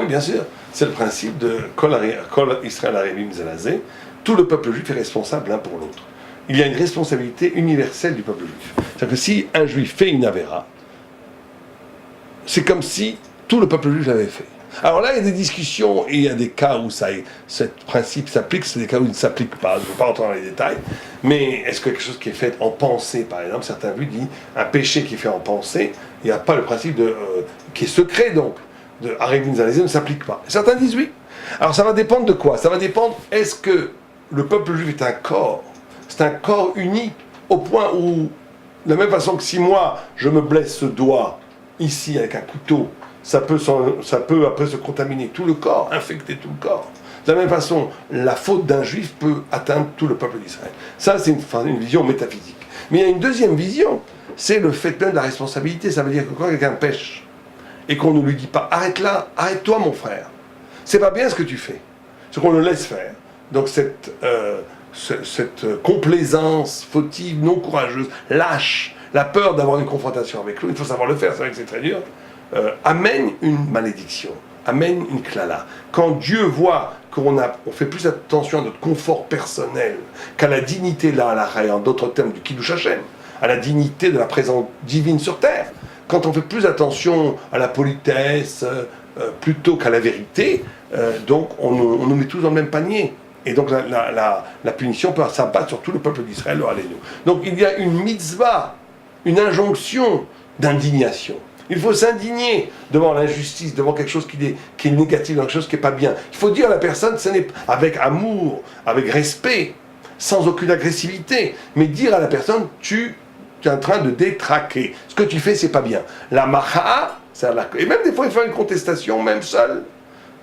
bien sûr, c'est le principe de Kol Israël Arevim Zelazé, tout le peuple juif est responsable l'un pour l'autre. Il y a une responsabilité universelle du peuple juif. C'est-à-dire que si un juif fait une avéra, c'est comme si tout le peuple juif l'avait fait. Alors là, il y a des discussions et il y a des cas où ce principe s'applique, c'est des cas où il ne s'applique pas. Je ne veux pas rentrer dans les détails, mais est-ce que quelque chose qui est fait en pensée, par exemple, certains vues disent un péché qui est fait en pensée, il n'y a pas le principe qui est secret, donc, de Arevim Zalazé ne s'applique pas. Certains disent oui. Alors ça va dépendre de quoi? Ça va dépendre, est-ce que le peuple juif est un corps? C'est un corps uni, au point où, de la même façon que si moi, je me blesse ce doigt, ici, avec un couteau, ça peut après se contaminer tout le corps, infecter tout le corps. De la même façon, la faute d'un juif peut atteindre tout le peuple d'Israël. Ça, c'est une vision métaphysique. Mais il y a une deuxième vision, c'est le fait même de la responsabilité. Ça veut dire que quand quelqu'un pêche, et qu'on ne lui dit pas « arrête là, arrête-toi mon frère », c'est pas bien ce que tu fais. C'est qu'on le laisse faire. Donc cette complaisance fautive, non courageuse, lâche, la peur d'avoir une confrontation avec lui, il faut savoir le faire, c'est vrai que c'est très dur, amène une malédiction, amène une klala. Quand Dieu voit qu'on fait plus attention à notre confort personnel qu'à la dignité, en d'autres termes, du Kiddush Hashem, à la dignité de la présence divine sur terre, quand on fait plus attention à la politesse plutôt qu'à la vérité, donc on nous met tous dans le même panier. Et donc la punition peut s'abattre sur tout le peuple d'Israël, alléluia. Donc il y a une mitzvah, une injonction d'indignation. Il faut s'indigner devant l'injustice, devant quelque chose qui est négatif, quelque chose qui n'est pas bien. Il faut dire à la personne, avec amour, avec respect, sans aucune agressivité, mais dire à la personne, tu es en train de détraquer. Ce que tu fais, c'est pas bien. La macha, et même des fois, il faut une contestation, même seul.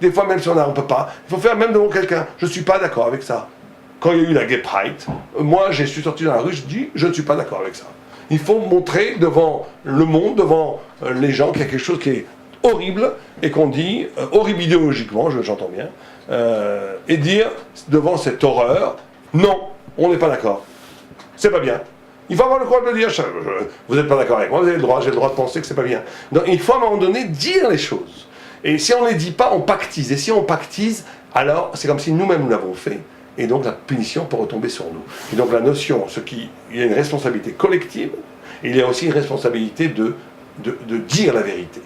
Des fois, même si on ne peut pas, il faut faire même devant quelqu'un. Je ne suis pas d'accord avec ça. Quand il y a eu la Gay Pride, moi, je suis sorti dans la rue, je dis, je ne suis pas d'accord avec ça. Il faut montrer devant le monde, devant les gens, qu'il y a quelque chose qui est horrible, et qu'on dit, horrible idéologiquement, j'entends bien, et dire, devant cette horreur, non, on n'est pas d'accord. C'est pas bien. Il faut avoir le courage de dire, vous n'êtes pas d'accord avec moi, vous avez le droit, j'ai le droit de penser que c'est pas bien. Donc il faut à un moment donné dire les choses. Et si on ne les dit pas, on pactise. Et si on pactise, alors c'est comme si nous-mêmes nous l'avons fait. Et donc la punition peut retomber sur nous. Et donc la notion, il y a une responsabilité collective, et il y a aussi une responsabilité de dire la vérité.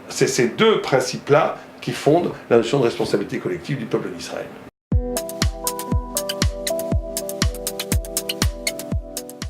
C'est ces deux principes-là qui fondent la notion de responsabilité collective du peuple d'Israël.